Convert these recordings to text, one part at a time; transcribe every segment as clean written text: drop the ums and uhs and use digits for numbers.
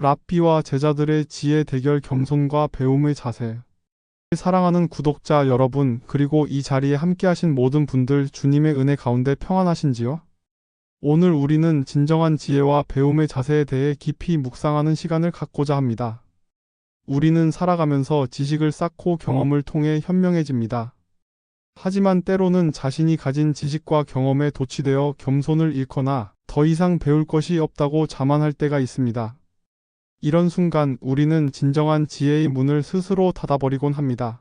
랍비와 제자들의 지혜 대결, 겸손과 배움의 자세. 사랑하는 구독자 여러분, 그리고 이 자리에 함께하신 모든 분들, 주님의 은혜 가운데 평안하신지요? 오늘 우리는 진정한 지혜와 배움의 자세에 대해 깊이 묵상하는 시간을 갖고자 합니다. 우리는 살아가면서 지식을 쌓고 경험을 통해 현명해집니다. 하지만 때로는 자신이 가진 지식과 경험에 도취되어 겸손을 잃거나 더 이상 배울 것이 없다고 자만할 때가 있습니다. 이런 순간 우리는 진정한 지혜의 문을 스스로 닫아버리곤 합니다.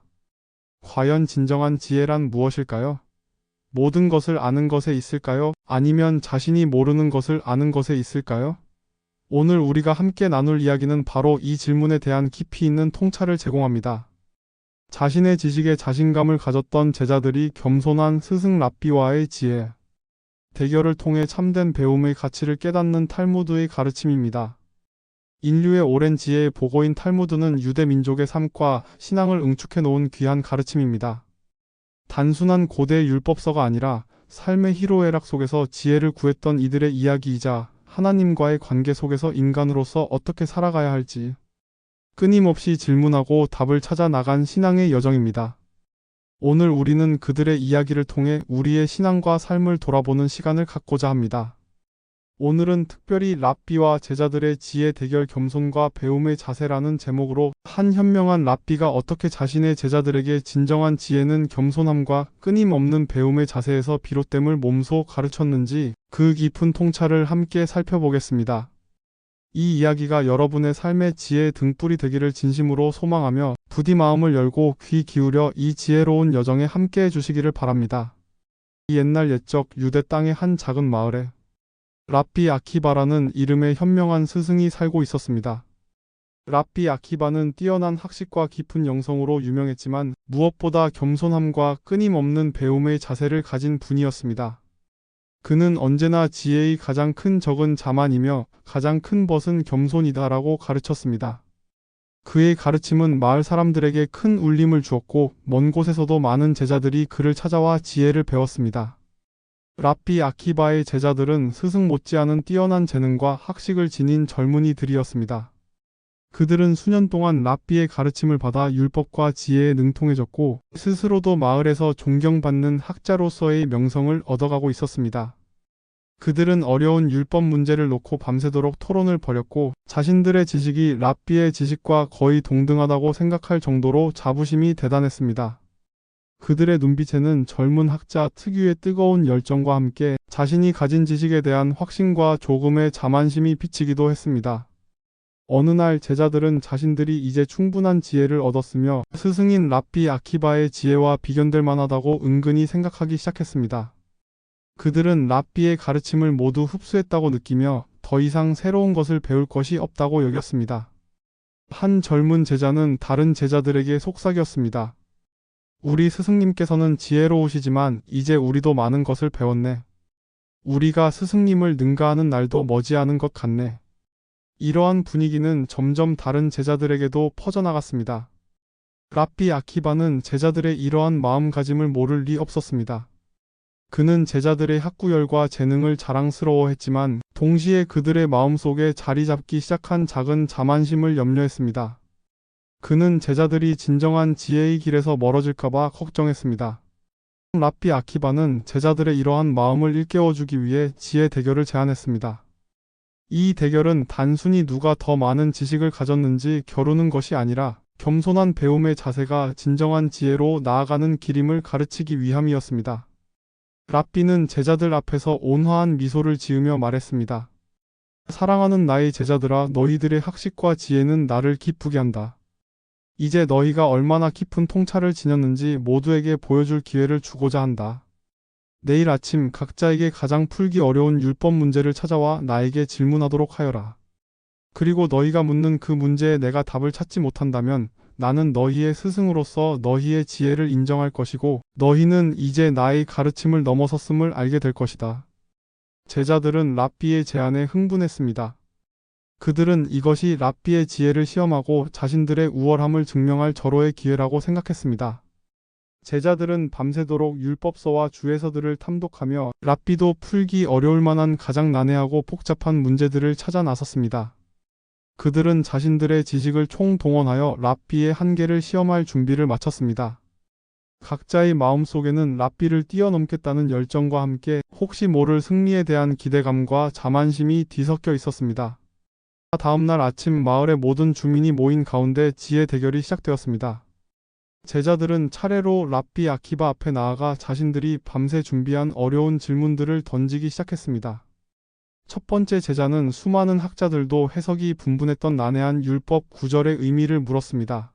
과연 진정한 지혜란 무엇일까요? 모든 것을 아는 것에 있을까요? 아니면 자신이 모르는 것을 아는 것에 있을까요? 오늘 우리가 함께 나눌 이야기는 바로 이 질문에 대한 깊이 있는 통찰을 제공합니다. 자신의 지식에 자신감을 가졌던 제자들이 겸손한 스승 랍비와의 지혜 대결을 통해 참된 배움의 가치를 깨닫는 탈무드의 가르침입니다. 인류의 오랜 지혜의 보고인 탈무드는 유대 민족의 삶과 신앙을 응축해 놓은 귀한 가르침입니다. 단순한 고대 율법서가 아니라 삶의 희로애락 속에서 지혜를 구했던 이들의 이야기이자 하나님과의 관계 속에서 인간으로서 어떻게 살아가야 할지 끊임없이 질문하고 답을 찾아 나간 신앙의 여정입니다. 오늘 우리는 그들의 이야기를 통해 우리의 신앙과 삶을 돌아보는 시간을 갖고자 합니다. 오늘은 특별히 랍비와 제자들의 지혜 대결, 겸손과 배움의 자세라는 제목으로 한 현명한 랍비가 어떻게 자신의 제자들에게 진정한 지혜는 겸손함과 끊임없는 배움의 자세에서 비롯됨을 몸소 가르쳤는지 그 깊은 통찰을 함께 살펴보겠습니다. 이 이야기가 여러분의 삶의 지혜의 등불이 되기를 진심으로 소망하며 부디 마음을 열고 귀 기울여 이 지혜로운 여정에 함께 해주시기를 바랍니다. 옛날 옛적 유대 땅의 한 작은 마을에 랍비 아키바라는 이름의 현명한 스승이 살고 있었습니다. 랍비 아키바는 뛰어난 학식과 깊은 영성으로 유명했지만 무엇보다 겸손함과 끊임없는 배움의 자세를 가진 분이었습니다. 그는 언제나 지혜의 가장 큰 적은 자만이며 가장 큰 벗은 겸손이다라고 가르쳤습니다. 그의 가르침은 마을 사람들에게 큰 울림을 주었고 먼 곳에서도 많은 제자들이 그를 찾아와 지혜를 배웠습니다. 랍비 아키바의 제자들은 스승 못지않은 뛰어난 재능과 학식을 지닌 젊은이들이었습니다. 그들은 수년 동안 랍비의 가르침을 받아 율법과 지혜에 능통해졌고 스스로도 마을에서 존경받는 학자로서의 명성을 얻어가고 있었습니다. 그들은 어려운 율법 문제를 놓고 밤새도록 토론을 벌였고 자신들의 지식이 랍비의 지식과 거의 동등하다고 생각할 정도로 자부심이 대단했습니다. 그들의 눈빛에는 젊은 학자 특유의 뜨거운 열정과 함께 자신이 가진 지식에 대한 확신과 조금의 자만심이 비치기도 했습니다. 어느 날 제자들은 자신들이 이제 충분한 지혜를 얻었으며 스승인 랍비 아키바의 지혜와 비견될 만하다고 은근히 생각하기 시작했습니다. 그들은 랍비의 가르침을 모두 흡수했다고 느끼며 더 이상 새로운 것을 배울 것이 없다고 여겼습니다. 한 젊은 제자는 다른 제자들에게 속삭였습니다. 우리 스승님께서는 지혜로우시지만 이제 우리도 많은 것을 배웠네. 우리가 스승님을 능가하는 날도 머지않은 것 같네. 이러한 분위기는 점점 다른 제자들에게도 퍼져나갔습니다. 랍비 아키바는 제자들의 이러한 마음가짐을 모를 리 없었습니다. 그는 제자들의 학구열과 재능을 자랑스러워했지만 동시에 그들의 마음속에 자리 잡기 시작한 작은 자만심을 염려했습니다. 그는 제자들이 진정한 지혜의 길에서 멀어질까봐 걱정했습니다. 랍비 아키바는 제자들의 이러한 마음을 일깨워주기 위해 지혜 대결을 제안했습니다. 이 대결은 단순히 누가 더 많은 지식을 가졌는지 겨루는 것이 아니라 겸손한 배움의 자세가 진정한 지혜로 나아가는 길임을 가르치기 위함이었습니다. 랍비는 제자들 앞에서 온화한 미소를 지으며 말했습니다. 사랑하는 나의 제자들아, 너희들의 학식과 지혜는 나를 기쁘게 한다. 이제 너희가 얼마나 깊은 통찰을 지녔는지 모두에게 보여줄 기회를 주고자 한다. 내일 아침 각자에게 가장 풀기 어려운 율법 문제를 찾아와 나에게 질문하도록 하여라. 그리고 너희가 묻는 그 문제에 내가 답을 찾지 못한다면 나는 너희의 스승으로서 너희의 지혜를 인정할 것이고 너희는 이제 나의 가르침을 넘어섰음을 알게 될 것이다. 제자들은 랍비의 제안에 흥분했습니다. 그들은 이것이 랍비의 지혜를 시험하고 자신들의 우월함을 증명할 절호의 기회라고 생각했습니다. 제자들은 밤새도록 율법서와 주에서들을 탐독하며 랍비도 풀기 어려울 만한 가장 난해하고 복잡한 문제들을 찾아 나섰습니다. 그들은 자신들의 지식을 총동원하여 랍비의 한계를 시험할 준비를 마쳤습니다. 각자의 마음속에는 랍비를 뛰어넘겠다는 열정과 함께 혹시 모를 승리에 대한 기대감과 자만심이 뒤섞여 있었습니다. 다음 날 아침 마을의 모든 주민이 모인 가운데 지혜 대결이 시작되었습니다. 제자들은 차례로 랍비 아키바 앞에 나아가 자신들이 밤새 준비한 어려운 질문들을 던지기 시작했습니다. 첫 번째 제자는 수많은 학자들도 해석이 분분했던 난해한 율법 구절의 의미를 물었습니다.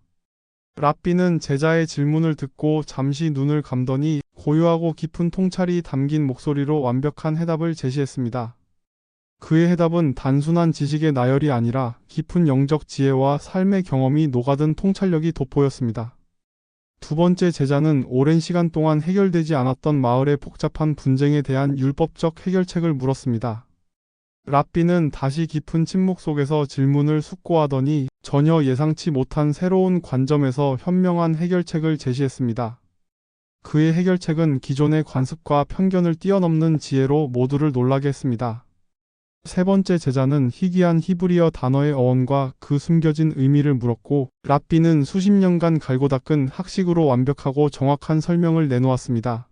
랍비는 제자의 질문을 듣고 잠시 눈을 감더니 고요하고 깊은 통찰이 담긴 목소리로 완벽한 해답을 제시했습니다. 그의 해답은 단순한 지식의 나열이 아니라 깊은 영적 지혜와 삶의 경험이 녹아든 통찰력이 돋보였습니다. 두 번째 제자는 오랜 시간 동안 해결되지 않았던 마을의 복잡한 분쟁에 대한 율법적 해결책을 물었습니다. 랍비는 다시 깊은 침묵 속에서 질문을 숙고하더니 전혀 예상치 못한 새로운 관점에서 현명한 해결책을 제시했습니다. 그의 해결책은 기존의 관습과 편견을 뛰어넘는 지혜로 모두를 놀라게 했습니다. 세 번째 제자는 희귀한 히브리어 단어의 어원과 그 숨겨진 의미를 물었고, 랍비는 수십 년간 갈고 닦은 학식으로 완벽하고 정확한 설명을 내놓았습니다.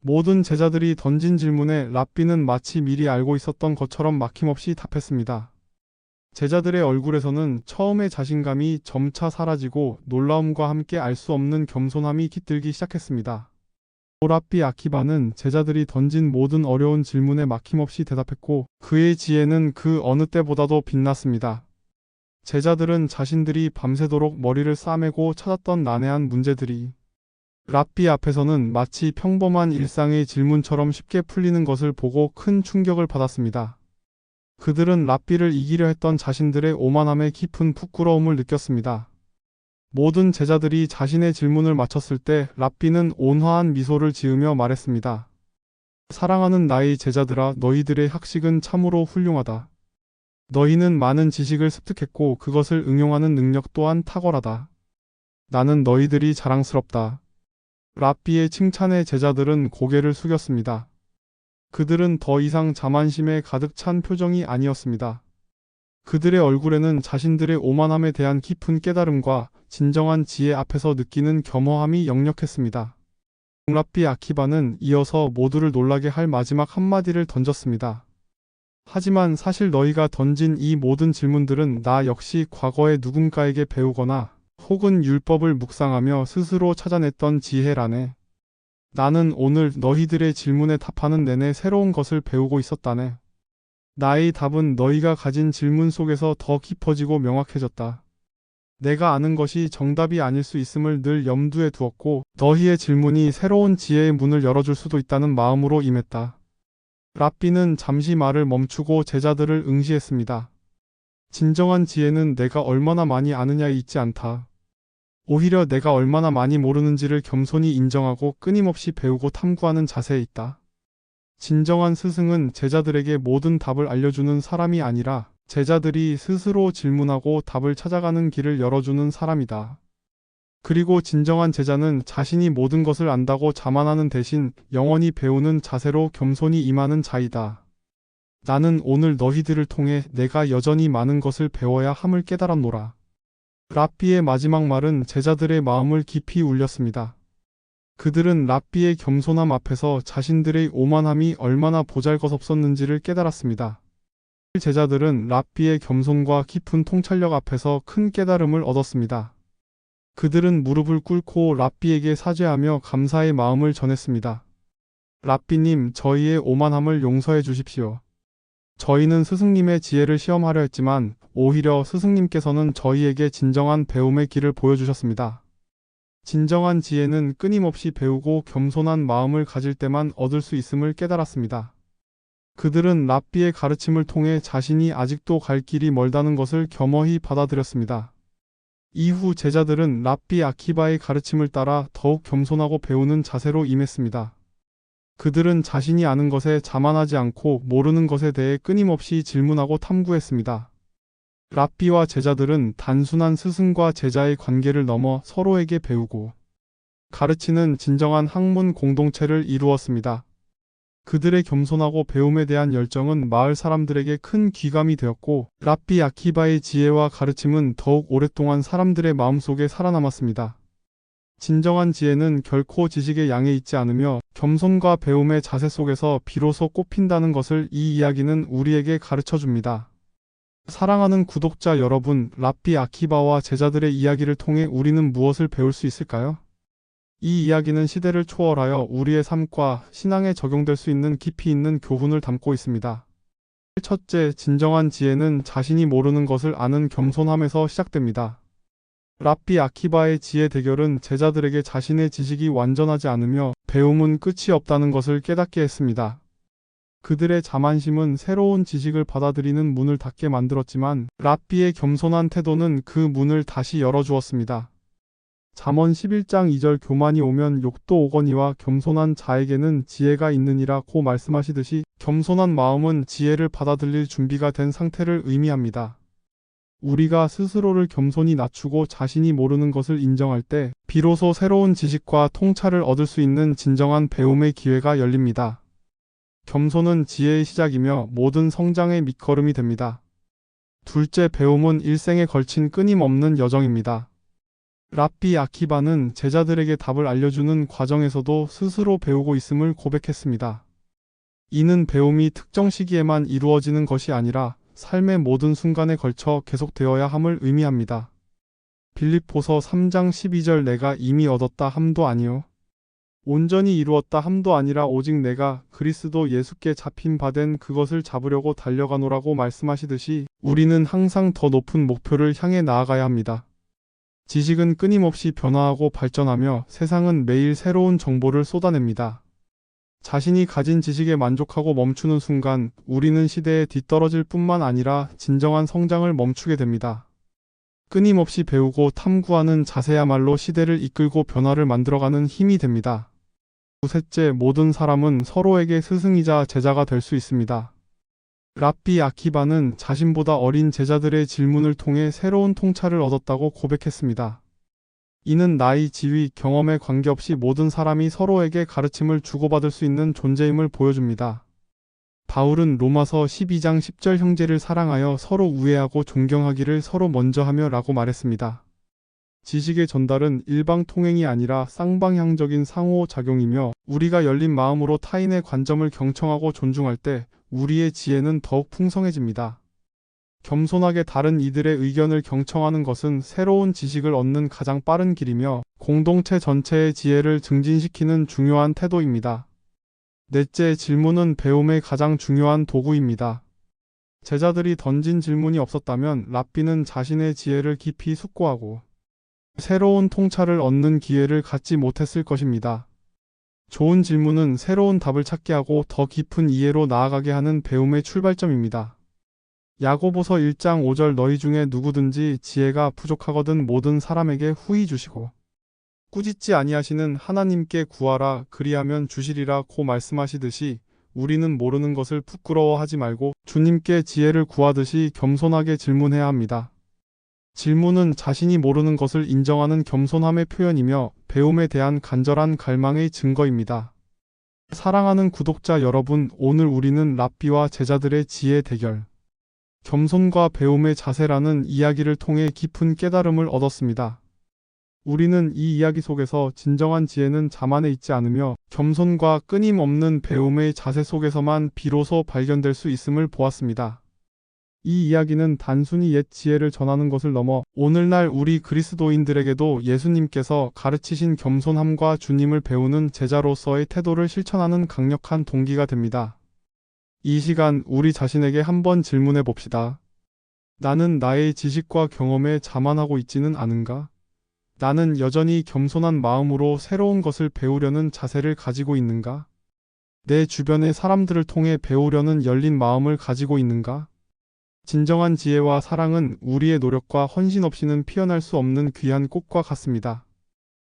모든 제자들이 던진 질문에 랍비는 마치 미리 알고 있었던 것처럼 막힘없이 답했습니다. 제자들의 얼굴에서는 처음의 자신감이 점차 사라지고 놀라움과 함께 알 수 없는 겸손함이 깃들기 시작했습니다. 랍비 아키바는 제자들이 던진 모든 어려운 질문에 막힘없이 대답했고, 그의 지혜는 그 어느 때보다도 빛났습니다. 제자들은 자신들이 밤새도록 머리를 싸매고 찾았던 난해한 문제들이 랍비 앞에서는 마치 평범한 일상의 질문처럼 쉽게 풀리는 것을 보고 큰 충격을 받았습니다. 그들은 랍비를 이기려 했던 자신들의 오만함에 깊은 부끄러움을 느꼈습니다. 모든 제자들이 자신의 질문을 마쳤을 때 랍비는 온화한 미소를 지으며 말했습니다. 사랑하는 나의 제자들아, 너희들의 학식은 참으로 훌륭하다. 너희는 많은 지식을 습득했고 그것을 응용하는 능력 또한 탁월하다. 나는 너희들이 자랑스럽다. 랍비의 칭찬에 제자들은 고개를 숙였습니다. 그들은 더 이상 자만심에 가득 찬 표정이 아니었습니다. 그들의 얼굴에는 자신들의 오만함에 대한 깊은 깨달음과 진정한 지혜 앞에서 느끼는 겸허함이 역력했습니다. 랍비 아키바는 이어서 모두를 놀라게 할 마지막 한마디를 던졌습니다. 하지만 사실 너희가 던진 이 모든 질문들은 나 역시 과거에 누군가에게 배우거나 혹은 율법을 묵상하며 스스로 찾아냈던 지혜라네. 나는 오늘 너희들의 질문에 답하는 내내 새로운 것을 배우고 있었다네. 나의 답은 너희가 가진 질문 속에서 더 깊어지고 명확해졌다. 내가 아는 것이 정답이 아닐 수 있음을 늘 염두에 두었고, 너희의 질문이 새로운 지혜의 문을 열어줄 수도 있다는 마음으로 임했다. 랍비는 잠시 말을 멈추고 제자들을 응시했습니다. 진정한 지혜는 내가 얼마나 많이 아느냐에 있지 않다. 오히려 내가 얼마나 많이 모르는지를 겸손히 인정하고 끊임없이 배우고 탐구하는 자세에 있다. 진정한 스승은 제자들에게 모든 답을 알려주는 사람이 아니라 제자들이 스스로 질문하고 답을 찾아가는 길을 열어주는 사람이다. 그리고 진정한 제자는 자신이 모든 것을 안다고 자만하는 대신 영원히 배우는 자세로 겸손히 임하는 자이다. 나는 오늘 너희들을 통해 내가 여전히 많은 것을 배워야 함을 깨달았노라. 랍비의 마지막 말은 제자들의 마음을 깊이 울렸습니다. 그들은 랍비의 겸손함 앞에서 자신들의 오만함이 얼마나 보잘것없었는지를 깨달았습니다. 제자들은 랍비의 겸손과 깊은 통찰력 앞에서 큰 깨달음을 얻었습니다. 그들은 무릎을 꿇고 랍비에게 사죄하며 감사의 마음을 전했습니다. 랍비님, 저희의 오만함을 용서해 주십시오. 저희는 스승님의 지혜를 시험하려 했지만 오히려 스승님께서는 저희에게 진정한 배움의 길을 보여주셨습니다. 진정한 지혜는 끊임없이 배우고 겸손한 마음을 가질 때만 얻을 수 있음을 깨달았습니다. 그들은 랍비의 가르침을 통해 자신이 아직도 갈 길이 멀다는 것을 겸허히 받아들였습니다. 이후 제자들은 랍비 아키바의 가르침을 따라 더욱 겸손하고 배우는 자세로 임했습니다. 그들은 자신이 아는 것에 자만하지 않고 모르는 것에 대해 끊임없이 질문하고 탐구했습니다. 랍비와 제자들은 단순한 스승과 제자의 관계를 넘어 서로에게 배우고 가르치는 진정한 학문 공동체를 이루었습니다. 그들의 겸손하고 배움에 대한 열정은 마을 사람들에게 큰 귀감이 되었고, 랍비 아키바의 지혜와 가르침은 더욱 오랫동안 사람들의 마음속에 살아남았습니다. 진정한 지혜는 결코 지식의 양에 있지 않으며 겸손과 배움의 자세 속에서 비로소 꽃핀다는 것을 이 이야기는 우리에게 가르쳐 줍니다. 사랑하는 구독자 여러분, 랍비 아키바와 제자들의 이야기를 통해 우리는 무엇을 배울 수 있을까요? 이 이야기는 시대를 초월하여 우리의 삶과 신앙에 적용될 수 있는 깊이 있는 교훈을 담고 있습니다. 첫째, 진정한 지혜는 자신이 모르는 것을 아는 겸손함에서 시작됩니다. 랍비 아키바의 지혜 대결은 제자들에게 자신의 지식이 완전하지 않으며 배움은 끝이 없다는 것을 깨닫게 했습니다. 그들의 자만심은 새로운 지식을 받아들이는 문을 닫게 만들었지만 랍비의 겸손한 태도는 그 문을 다시 열어주었습니다. 잠언 11장 2절 교만이 오면 욕도 오거니와 겸손한 자에게는 지혜가 있느니라고 말씀하시듯이 겸손한 마음은 지혜를 받아들일 준비가 된 상태를 의미합니다. 우리가 스스로를 겸손히 낮추고 자신이 모르는 것을 인정할 때 비로소 새로운 지식과 통찰을 얻을 수 있는 진정한 배움의 기회가 열립니다. 겸손은 지혜의 시작이며 모든 성장의 밑거름이 됩니다. 둘째, 배움은 일생에 걸친 끊임없는 여정입니다. 랍비 아키바는 제자들에게 답을 알려주는 과정에서도 스스로 배우고 있음을 고백했습니다. 이는 배움이 특정 시기에만 이루어지는 것이 아니라 삶의 모든 순간에 걸쳐 계속되어야 함을 의미합니다. 빌립보서 3장 12절 내가 이미 얻었다 함도 아니요 온전히 이루었다 함도 아니라 오직 내가 그리스도 예수께 잡힌 바 된 그것을 잡으려고 달려가노라고 말씀하시듯이 우리는 항상 더 높은 목표를 향해 나아가야 합니다. 지식은 끊임없이 변화하고 발전하며 세상은 매일 새로운 정보를 쏟아냅니다. 자신이 가진 지식에 만족하고 멈추는 순간 우리는 시대에 뒤떨어질 뿐만 아니라 진정한 성장을 멈추게 됩니다. 끊임없이 배우고 탐구하는 자세야말로 시대를 이끌고 변화를 만들어가는 힘이 됩니다. 셋째, 모든 사람은 서로에게 스승이자 제자가 될 수 있습니다. 랍비 아키바는 자신보다 어린 제자들의 질문을 통해 새로운 통찰을 얻었다고 고백했습니다. 이는 나이, 지위, 경험에 관계없이 모든 사람이 서로에게 가르침을 주고받을 수 있는 존재임을 보여줍니다. 바울은 로마서 12장 10절 형제를 사랑하여 서로 우애하고 존경하기를 서로 먼저 하며 라고 말했습니다. 지식의 전달은 일방통행이 아니라 쌍방향적인 상호작용이며 우리가 열린 마음으로 타인의 관점을 경청하고 존중할 때 우리의 지혜는 더욱 풍성해집니다. 겸손하게 다른 이들의 의견을 경청하는 것은 새로운 지식을 얻는 가장 빠른 길이며 공동체 전체의 지혜를 증진시키는 중요한 태도입니다. 넷째, 질문은 배움의 가장 중요한 도구입니다. 제자들이 던진 질문이 없었다면 랍비는 자신의 지혜를 깊이 숙고하고 새로운 통찰을 얻는 기회를 갖지 못했을 것입니다. 좋은 질문은 새로운 답을 찾게 하고 더 깊은 이해로 나아가게 하는 배움의 출발점입니다. 야고보서 1장 5절 너희 중에 누구든지 지혜가 부족하거든 모든 사람에게 후히 주시고 꾸짖지 아니하시는 하나님께 구하라 그리하면 주시리라고 말씀하시듯이 우리는 모르는 것을 부끄러워하지 말고 주님께 지혜를 구하듯이 겸손하게 질문해야 합니다. 질문은 자신이 모르는 것을 인정하는 겸손함의 표현이며 배움에 대한 간절한 갈망의 증거입니다. 사랑하는 구독자 여러분, 오늘 우리는 랍비와 제자들의 지혜 대결, 겸손과 배움의 자세라는 이야기를 통해 깊은 깨달음을 얻었습니다. 우리는 이 이야기 속에서 진정한 지혜는 자만에 있지 않으며 겸손과 끊임없는 배움의 자세 속에서만 비로소 발견될 수 있음을 보았습니다. 이 이야기는 단순히 옛 지혜를 전하는 것을 넘어 오늘날 우리 그리스도인들에게도 예수님께서 가르치신 겸손함과 주님을 배우는 제자로서의 태도를 실천하는 강력한 동기가 됩니다. 이 시간 우리 자신에게 한번 질문해 봅시다. 나는 나의 지식과 경험에 자만하고 있지는 않은가? 나는 여전히 겸손한 마음으로 새로운 것을 배우려는 자세를 가지고 있는가? 내 주변의 사람들을 통해 배우려는 열린 마음을 가지고 있는가? 진정한 지혜와 사랑은 우리의 노력과 헌신 없이는 피어날 수 없는 귀한 꽃과 같습니다.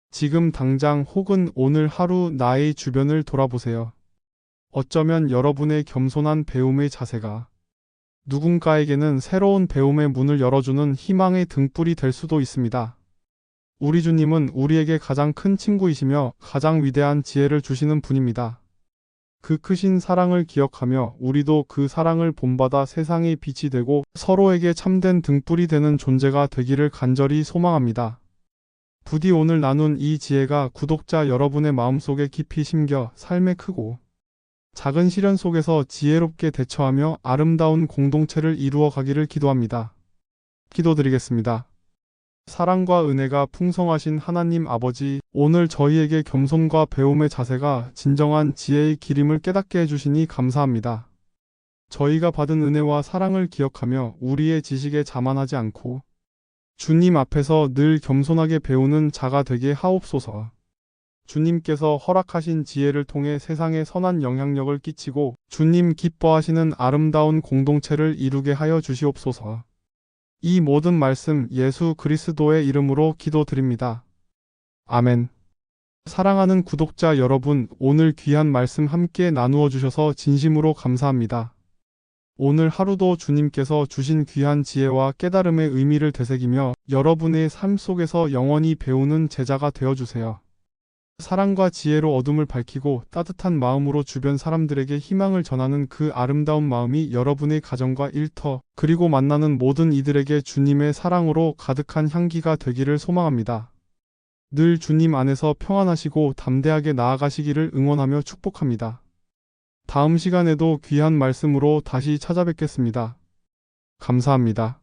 지금 당장 혹은 오늘 하루 나의 주변을 돌아보세요. 어쩌면 여러분의 겸손한 배움의 자세가 누군가에게는 새로운 배움의 문을 열어주는 희망의 등불이 될 수도 있습니다. 우리 주님은 우리에게 가장 큰 친구이시며 가장 위대한 지혜를 주시는 분입니다. 그 크신 사랑을 기억하며 우리도 그 사랑을 본받아 세상의 빛이 되고 서로에게 참된 등불이 되는 존재가 되기를 간절히 소망합니다. 부디 오늘 나눈 이 지혜가 구독자 여러분의 마음속에 깊이 심겨 삶의 크고 작은 시련 속에서 지혜롭게 대처하며 아름다운 공동체를 이루어 가기를 기도합니다. 기도드리겠습니다. 사랑과 은혜가 풍성하신 하나님 아버지, 오늘 저희에게 겸손과 배움의 자세가 진정한 지혜의 길임을 깨닫게 해주시니 감사합니다. 저희가 받은 은혜와 사랑을 기억하며 우리의 지식에 자만하지 않고 주님 앞에서 늘 겸손하게 배우는 자가 되게 하옵소서. 주님께서 허락하신 지혜를 통해 세상에 선한 영향력을 끼치고 주님 기뻐하시는 아름다운 공동체를 이루게 하여 주시옵소서. 이 모든 말씀 예수 그리스도의 이름으로 기도드립니다. 아멘. 사랑하는 구독자 여러분, 오늘 귀한 말씀 함께 나누어 주셔서 진심으로 감사합니다. 오늘 하루도 주님께서 주신 귀한 지혜와 깨달음의 의미를 되새기며 여러분의 삶 속에서 영원히 배우는 제자가 되어주세요. 사랑과 지혜로 어둠을 밝히고 따뜻한 마음으로 주변 사람들에게 희망을 전하는 그 아름다운 마음이 여러분의 가정과 일터, 그리고 만나는 모든 이들에게 주님의 사랑으로 가득한 향기가 되기를 소망합니다. 늘 주님 안에서 평안하시고 담대하게 나아가시기를 응원하며 축복합니다. 다음 시간에도 귀한 말씀으로 다시 찾아뵙겠습니다. 감사합니다.